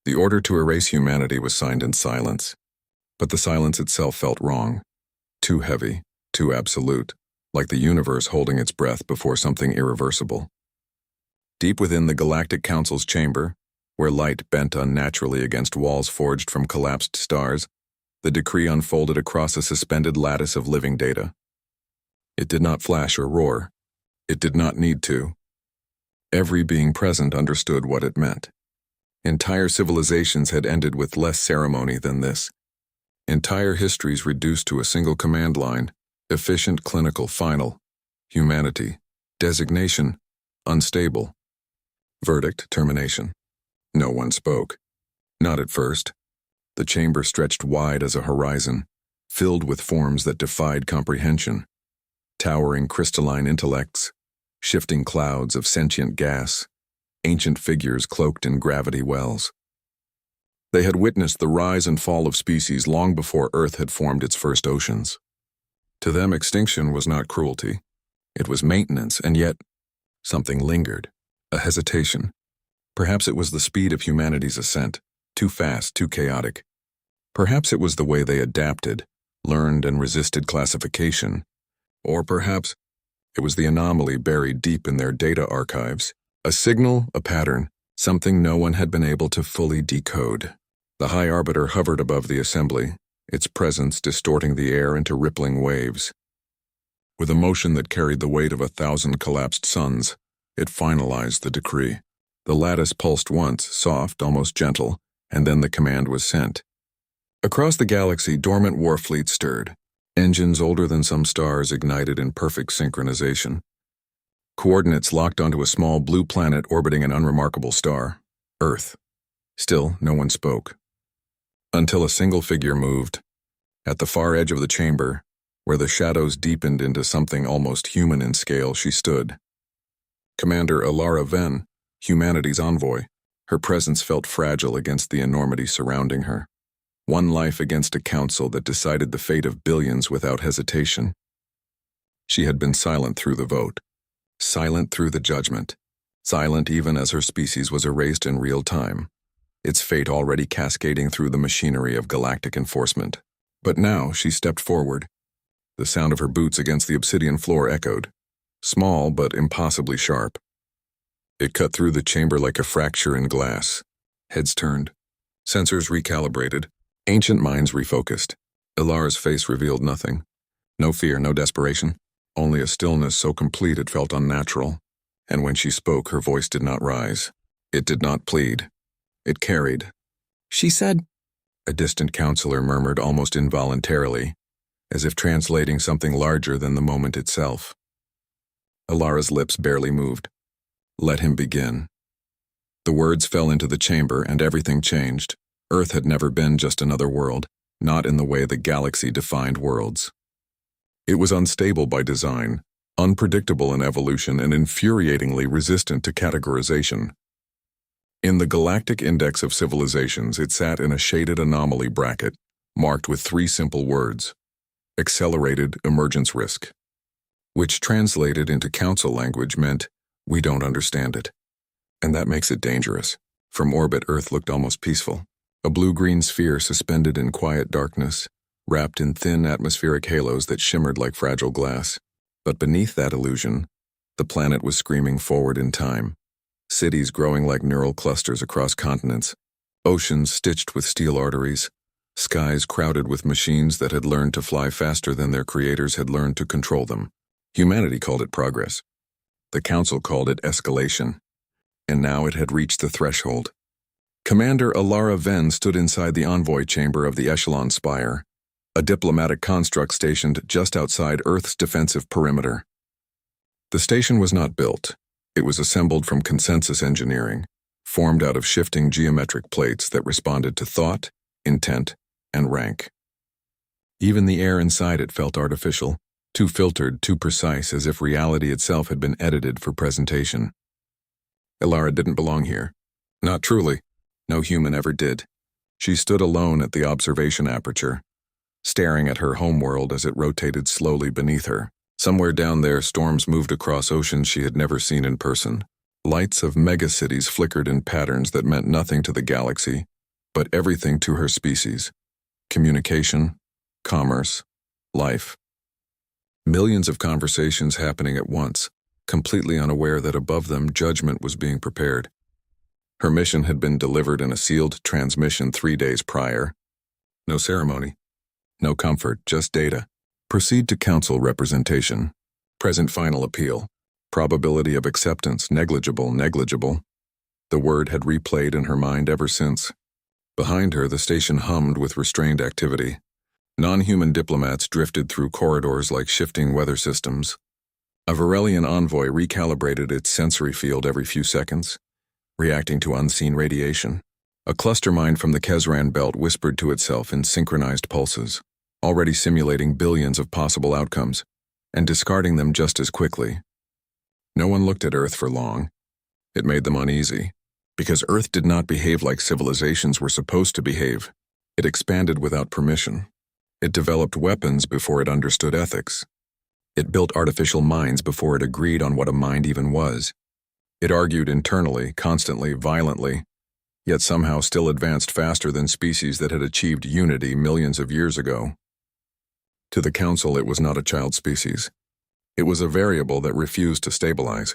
The order to erase humanity was signed in silence, but the silence itself felt wrong. Too heavy, too absolute, like the universe holding its breath before something irreversible. Deep within the Galactic Council's chamber, where light bent unnaturally against walls forged from collapsed stars, the decree unfolded across a suspended lattice of living data. It did not flash or roar. It did not need to. Every being present understood what it meant. Entire civilizations had ended with less ceremony than this. Entire histories reduced to a single command line: efficient, clinical, final. Humanity. Designation: unstable. Verdict: termination. No one spoke. Not at first. The chamber stretched wide as a horizon, filled with forms that defied comprehension. Towering crystalline intellects, shifting clouds of sentient gas, ancient figures cloaked in gravity wells. They had witnessed the rise and fall of species long before Earth had formed its first oceans. To them, extinction was not cruelty. It was maintenance, and yet something lingered, a hesitation. Perhaps it was the speed of humanity's ascent, too fast, too chaotic. Perhaps it was the way they adapted, learned, and resisted classification. Or perhaps it was the anomaly buried deep in their data archives, a signal, a pattern, something no one had been able to fully decode. The High Arbiter hovered above the assembly, its presence distorting the air into rippling waves. With a motion that carried the weight of 1,000 collapsed suns, it finalized the decree. The lattice pulsed once, soft, almost gentle, and then the command was sent. Across the galaxy, dormant war fleets stirred. Engines older than some stars ignited in perfect synchronization. Coordinates locked onto a small blue planet orbiting an unremarkable star, Earth. Still, no one spoke. Until a single figure moved. At the far edge of the chamber, where the shadows deepened into something almost human in scale, she stood. Commander Alara Venn, humanity's envoy. Her presence felt fragile against the enormity surrounding her. One life against a council that decided the fate of billions without hesitation. She had been silent through the vote, silent through the judgment, silent even as her species was erased in real time, its fate already cascading through the machinery of galactic enforcement. But now she stepped forward. The sound of her boots against the obsidian floor echoed, small but impossibly sharp. It cut through the chamber like a fracture in glass. Heads turned, sensors recalibrated, ancient minds refocused. Ilara's face revealed nothing. No fear, no desperation, only a stillness so complete it felt unnatural. And when she spoke, her voice did not rise. It did not plead. It carried. "She said," a distant counselor murmured almost involuntarily, as if translating something larger than the moment itself. Ilara's lips barely moved. "Let him begin." The words fell into the chamber and everything changed. Earth had never been just another world, not in the way the galaxy defined worlds. It was unstable by design, unpredictable in evolution, and infuriatingly resistant to categorization. In the Galactic Index of Civilizations, it sat in a shaded anomaly bracket, marked with 3 simple words: accelerated emergence risk, which translated into council language meant, we don't understand it. And that makes it dangerous. From orbit, Earth looked almost peaceful. A blue-green sphere suspended in quiet darkness, wrapped in thin atmospheric halos that shimmered like fragile glass. But beneath that illusion, the planet was screaming forward in time. Cities growing like neural clusters across continents, oceans stitched with steel arteries, skies crowded with machines that had learned to fly faster than their creators had learned to control them. Humanity called it progress. The Council called it escalation. And now it had reached the threshold. Commander Alara Venn stood inside the envoy chamber of the Echelon Spire, a diplomatic construct stationed just outside Earth's defensive perimeter. The station was not built. It was assembled from consensus engineering, formed out of shifting geometric plates that responded to thought, intent, and rank. Even the air inside it felt artificial, too filtered, too precise, as if reality itself had been edited for presentation. Ilara didn't belong here. Not truly. No human ever did. She stood alone at the observation aperture, staring at her homeworld as it rotated slowly beneath her. Somewhere down there, storms moved across oceans she had never seen in person. Lights of megacities flickered in patterns that meant nothing to the galaxy, but everything to her species: communication, commerce, life. Millions of conversations happening at once, completely unaware that above them judgment was being prepared. Her mission had been delivered in a sealed transmission 3 days prior. No ceremony, no comfort, just data. Proceed to council representation. Present final appeal. Probability of acceptance, negligible, negligible. The word had replayed in her mind ever since. Behind her, the station hummed with restrained activity. Non-human diplomats drifted through corridors like shifting weather systems. A Varelian envoy recalibrated its sensory field every few seconds, reacting to unseen radiation. A cluster mind from the Kesran belt whispered to itself in synchronized pulses, already simulating billions of possible outcomes, and discarding them just as quickly. No one looked at Earth for long. It made them uneasy, because Earth did not behave like civilizations were supposed to behave. It expanded without permission. It developed weapons before it understood ethics. It built artificial minds before it agreed on what a mind even was. It argued internally, constantly, violently, yet somehow still advanced faster than species that had achieved unity millions of years ago. To the Council, it was not a child species. It was a variable that refused to stabilize.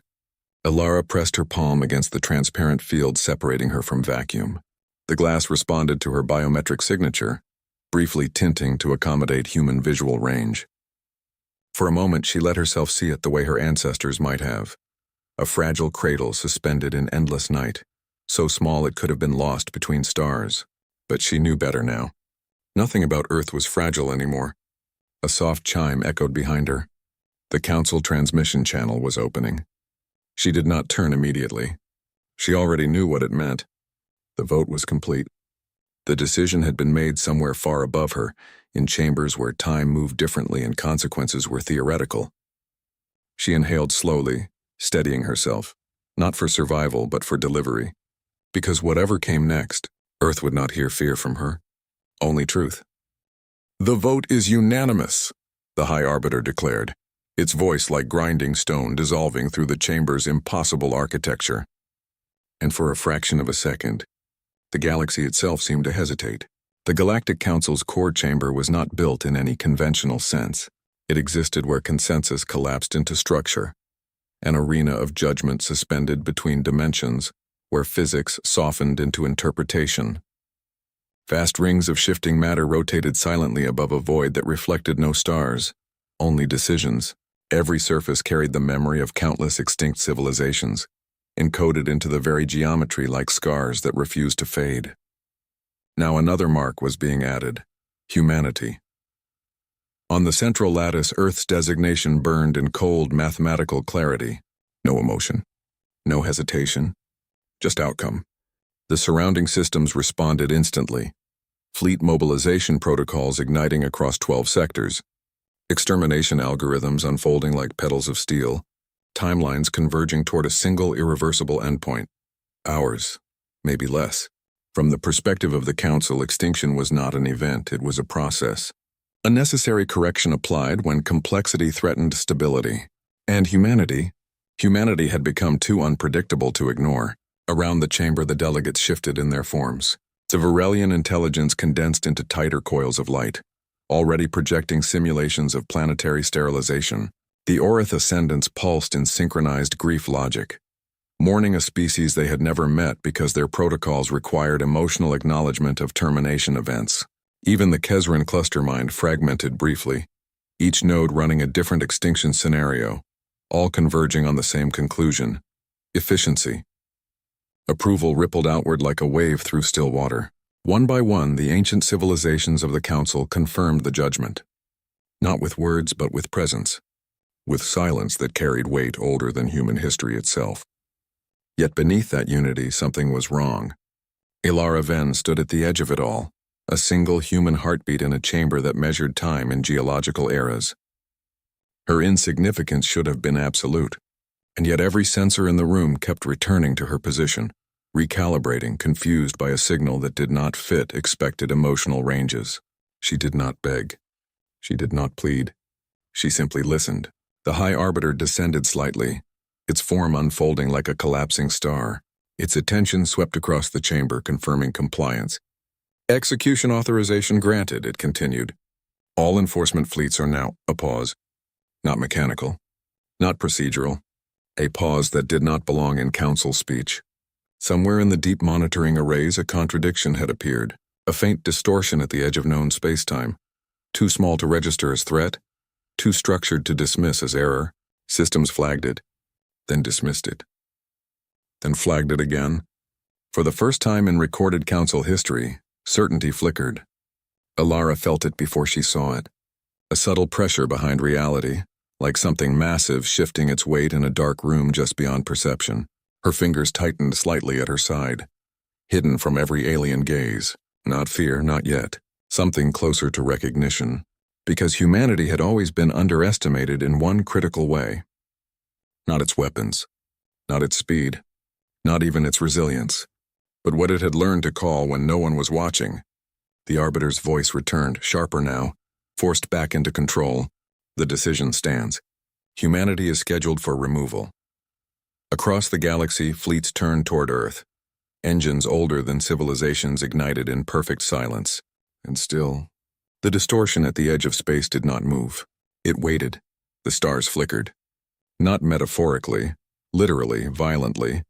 Elara pressed her palm against the transparent field separating her from vacuum. The glass responded to her biometric signature, briefly tinting to accommodate human visual range. For a moment, she let herself see it the way her ancestors might have. A fragile cradle suspended in endless night, so small it could have been lost between stars. But she knew better now. Nothing about Earth was fragile anymore. A soft chime echoed behind her. The Council transmission channel was opening. She did not turn immediately. She already knew what it meant. The vote was complete. The decision had been made somewhere far above her, in chambers where time moved differently and consequences were theoretical. She inhaled slowly, steadying herself, not for survival but for delivery. Because whatever came next, Earth would not hear fear from her, only truth. "The vote is unanimous," the High Arbiter declared, its voice like grinding stone dissolving through the chamber's impossible architecture. And for a fraction of a second, the galaxy itself seemed to hesitate. The Galactic Council's core chamber was not built in any conventional sense. It existed where consensus collapsed into structure, an arena of judgment suspended between dimensions, where physics softened into interpretation. Vast rings of shifting matter rotated silently above a void that reflected no stars, only decisions. Every surface carried the memory of countless extinct civilizations, encoded into the very geometry like scars that refused to fade. Now another mark was being added: humanity. On the central lattice, Earth's designation burned in cold mathematical clarity. No emotion, no hesitation, just outcome. The surrounding systems responded instantly. Fleet mobilization protocols igniting across 12 sectors. Extermination algorithms unfolding like petals of steel. Timelines converging toward a single irreversible endpoint. Hours, maybe less. From the perspective of the Council, extinction was not an event, it was a process. A necessary correction applied when complexity threatened stability. And humanity had become too unpredictable to ignore. Around the chamber, the delegates shifted in their forms. The Varelian intelligence condensed into tighter coils of light, already projecting simulations of planetary sterilization. The Orith ascendants pulsed in synchronized grief logic, mourning a species they had never met because their protocols required emotional acknowledgement of termination events. Even the Kesran cluster mind fragmented briefly, each node running a different extinction scenario, all converging on the same conclusion: efficiency. Approval rippled outward like a wave through still water. One by one, the ancient civilizations of the Council confirmed the judgment. Not with words, but with presence. With silence that carried weight older than human history itself. Yet beneath that unity, something was wrong. Elara Venn stood at the edge of it all, a single human heartbeat in a chamber that measured time in geological eras. Her insignificance should have been absolute, and yet every sensor in the room kept returning to her position, recalibrating, confused by a signal that did not fit expected emotional ranges. She did not beg. She did not plead. She simply listened. The High Arbiter descended slightly, its form unfolding like a collapsing star. Its attention swept across the chamber, confirming compliance. Execution authorization granted, it continued. All enforcement fleets are now a pause. Not mechanical. Not procedural. A pause that did not belong in council speech. Somewhere in the deep monitoring arrays, a contradiction had appeared. A faint distortion at the edge of known spacetime. Too small to register as threat. Too structured to dismiss as error. Systems flagged it. Then dismissed it. Then flagged it again. For the first time in recorded council history, certainty flickered. Alara felt it before she saw it. A subtle pressure behind reality, like something massive shifting its weight in a dark room just beyond perception. Her fingers tightened slightly at her side. Hidden from every alien gaze. Not fear, not yet. Something closer to recognition. Because humanity had always been underestimated in one critical way. Not its weapons. Not its speed. Not even its resilience. But what it had learned to call when no one was watching. The Arbiter's voice returned, sharper now, forced back into control. The decision stands. Humanity is scheduled for removal. Across the galaxy, fleets turned toward Earth. Engines older than civilizations ignited in perfect silence. And still, the distortion at the edge of space did not move. It waited. The stars flickered. Not metaphorically, literally, violently,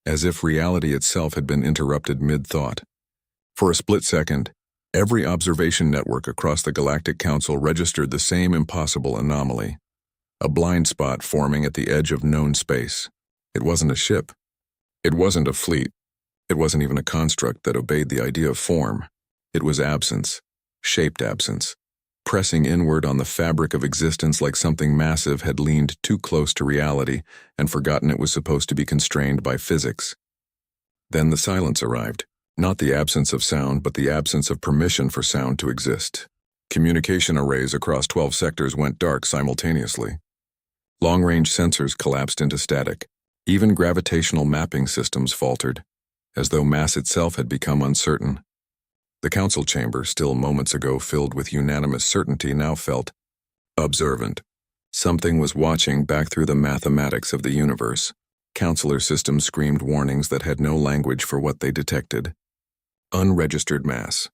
as if reality itself had been interrupted mid-thought. For a split second, every observation network across the Galactic Council registered the same impossible anomaly. A blind spot forming at the edge of known space. It wasn't a ship. It wasn't a fleet. It wasn't even a construct that obeyed the idea of form. It was absence, shaped absence, pressing inward on the fabric of existence like something massive had leaned too close to reality and forgotten it was supposed to be constrained by physics. Then the silence arrived. Not the absence of sound, but the absence of permission for sound to exist. Communication arrays across 12 sectors went dark simultaneously. Long-range sensors collapsed into static. Even gravitational mapping systems faltered, as though mass itself had become uncertain. The council chamber, still moments ago filled with unanimous certainty, now felt observant. Something was watching back through the mathematics of the universe. Counselor systems screamed warnings that had no language for what they detected. Unregistered mass.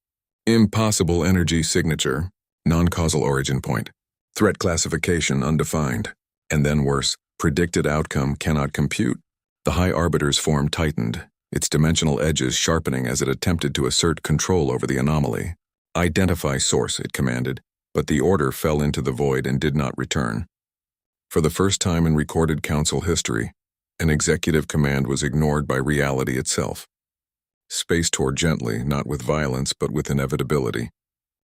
Impossible energy signature. Non-causal origin point. Threat classification undefined. And then worse, predicted outcome cannot compute. The High Arbiter's form tightened, its dimensional edges sharpening as it attempted to assert control over the anomaly. Identify source, it commanded, but the order fell into the void and did not return. For the first time in recorded council history, an executive command was ignored by reality itself. Space tore gently, not with violence, but with inevitability.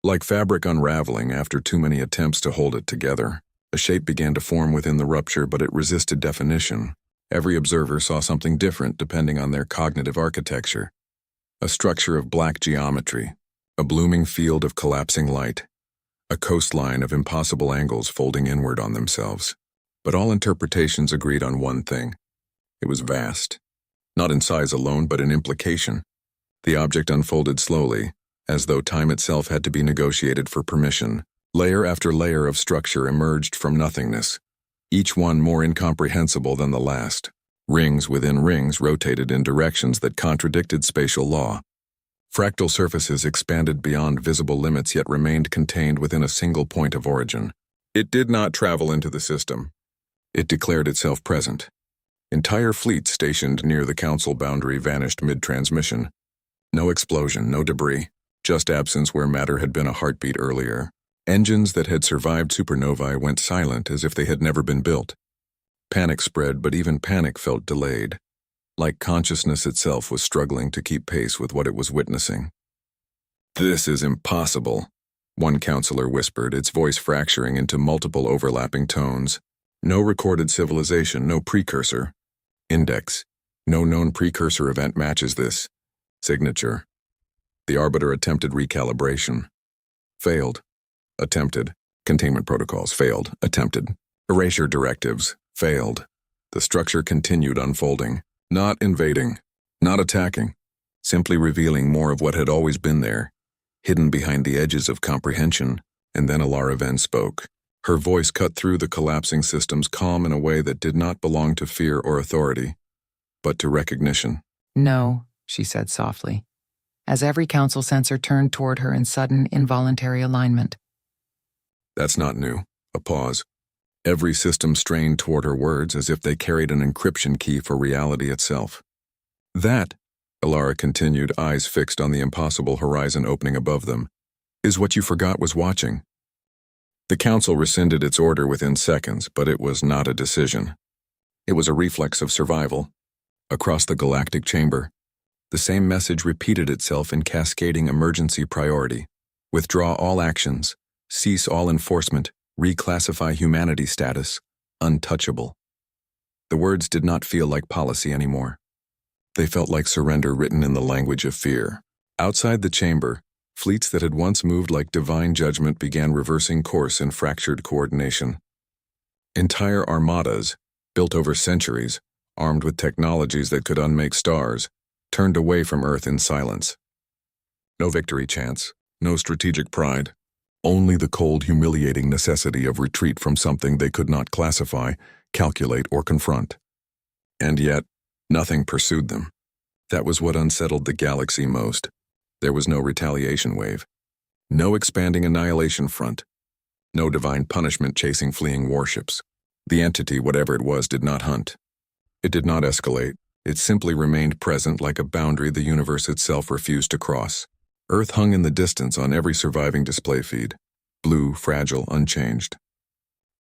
Like fabric unraveling after too many attempts to hold it together. A shape began to form within the rupture, but it resisted definition. Every observer saw something different depending on their cognitive architecture. A structure of black geometry, a blooming field of collapsing light, a coastline of impossible angles folding inward on themselves. But all interpretations agreed on one thing. It was vast. Not in size alone, but in implication. The object unfolded slowly, as though time itself had to be negotiated for permission. Layer after layer of structure emerged from nothingness, each one more incomprehensible than the last. Rings within rings rotated in directions that contradicted spatial law. Fractal surfaces expanded beyond visible limits yet remained contained within a single point of origin. It did not travel into the system. It declared itself present. Entire fleets stationed near the council boundary vanished mid-transmission. No explosion, no debris, just absence where matter had been a heartbeat earlier. Engines that had survived supernovae went silent as if they had never been built. Panic spread, but even panic felt delayed, like consciousness itself was struggling to keep pace with what it was witnessing. "This is impossible," one counselor whispered, its voice fracturing into multiple overlapping tones. No recorded civilization, no precursor. Index. No known precursor event matches this. Signature. The Arbiter attempted recalibration. Failed. Attempted. Containment protocols. Failed. Attempted. Erasure directives. Failed. The structure continued unfolding. Not invading. Not attacking. Simply revealing more of what had always been there. Hidden behind the edges of comprehension. And then Alara Venn spoke. Her voice cut through the collapsing systems, calm in a way that did not belong to fear or authority, but to recognition. "No," she said softly. as every council sensor turned toward her in sudden, involuntary alignment. That's not new. A pause. Every system strained toward her words as if they carried an encryption key for reality itself. That, Ilara continued, eyes fixed on the impossible horizon opening above them, is what you forgot was watching. The council rescinded its order within seconds, but it was not a decision. It was a reflex of survival. Across the galactic chamber, the same message repeated itself in cascading emergency priority. Withdraw all actions, cease all enforcement, reclassify humanity status, untouchable. The words did not feel like policy anymore. They felt like surrender written in the language of fear. Outside the chamber, fleets that had once moved like divine judgment began reversing course in fractured coordination. Entire armadas, built over centuries, armed with technologies that could unmake stars, turned away from Earth in silence. No victory chants, no strategic pride, only the cold, humiliating necessity of retreat from something they could not classify, calculate, or confront. And yet, nothing pursued them. That was what unsettled the galaxy most. There was no retaliation wave, no expanding annihilation front, no divine punishment chasing fleeing warships. The entity, whatever it was, did not hunt. It did not escalate. It simply remained present like a boundary the universe itself refused to cross. Earth hung in the distance on every surviving display feed, blue, fragile, unchanged.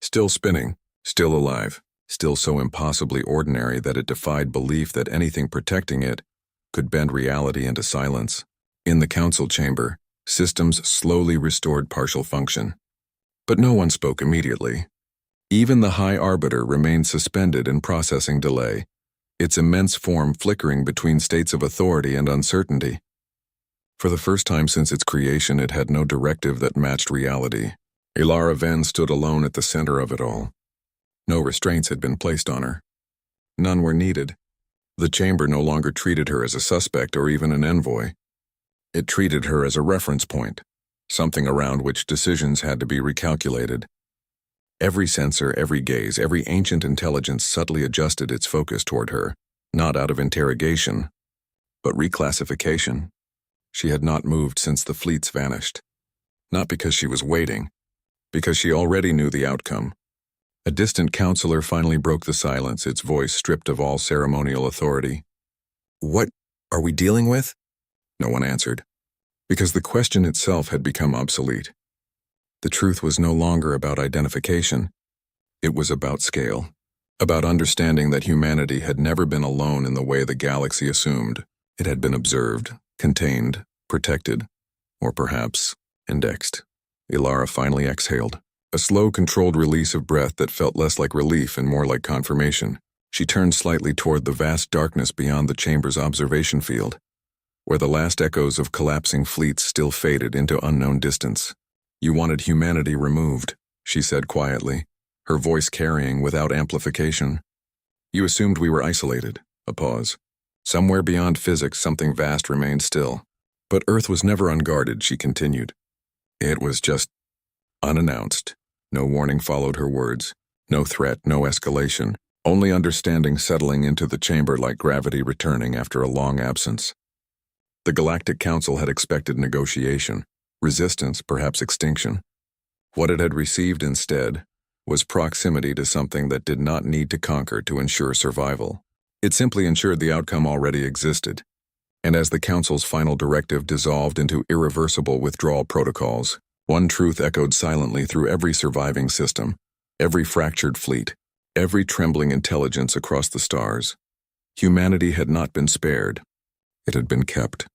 Still spinning, still alive, still so impossibly ordinary that it defied belief that anything protecting it could bend reality into silence. In the council chamber, systems slowly restored partial function. But no one spoke immediately. Even the High Arbiter remained suspended in processing delay, its immense form flickering between states of authority and uncertainty. For the first time since its creation, it had no directive that matched reality. Ilara Venn stood alone at the center of it all. No restraints had been placed on her. None were needed. The chamber no longer treated her as a suspect or even an envoy. It treated her as a reference point, something around which decisions had to be recalculated. Every sensor, every gaze, every ancient intelligence subtly adjusted its focus toward her, not out of interrogation, but reclassification. She had not moved since the fleets vanished. Not because she was waiting, because she already knew the outcome. A distant counselor finally broke the silence, its voice stripped of all ceremonial authority. "What are we dealing with?" No one answered, because the question itself had become obsolete. The truth was no longer about identification. It was about scale, about understanding that humanity had never been alone in the way the galaxy assumed. It had been observed, contained, protected, or perhaps indexed. Ilara finally exhaled, a slow, controlled release of breath that felt less like relief and more like confirmation. She turned slightly toward the vast darkness beyond the chamber's observation field, where the last echoes of collapsing fleets still faded into unknown distance. "You wanted humanity removed," she said quietly, her voice carrying without amplification. "You assumed we were isolated." A pause. Somewhere beyond physics, something vast remained still. But Earth was never unguarded, she continued. It was just unannounced. No warning followed her words. No threat, no escalation. Only understanding settling into the chamber like gravity returning after a long absence. The Galactic Council had expected negotiation, resistance, perhaps extinction. What it had received instead was proximity to something that did not need to conquer to ensure survival. It simply ensured the outcome already existed. And as the Council's final directive dissolved into irreversible withdrawal protocols, one truth echoed silently through every surviving system, every fractured fleet, every trembling intelligence across the stars. Humanity had not been spared. It had been kept.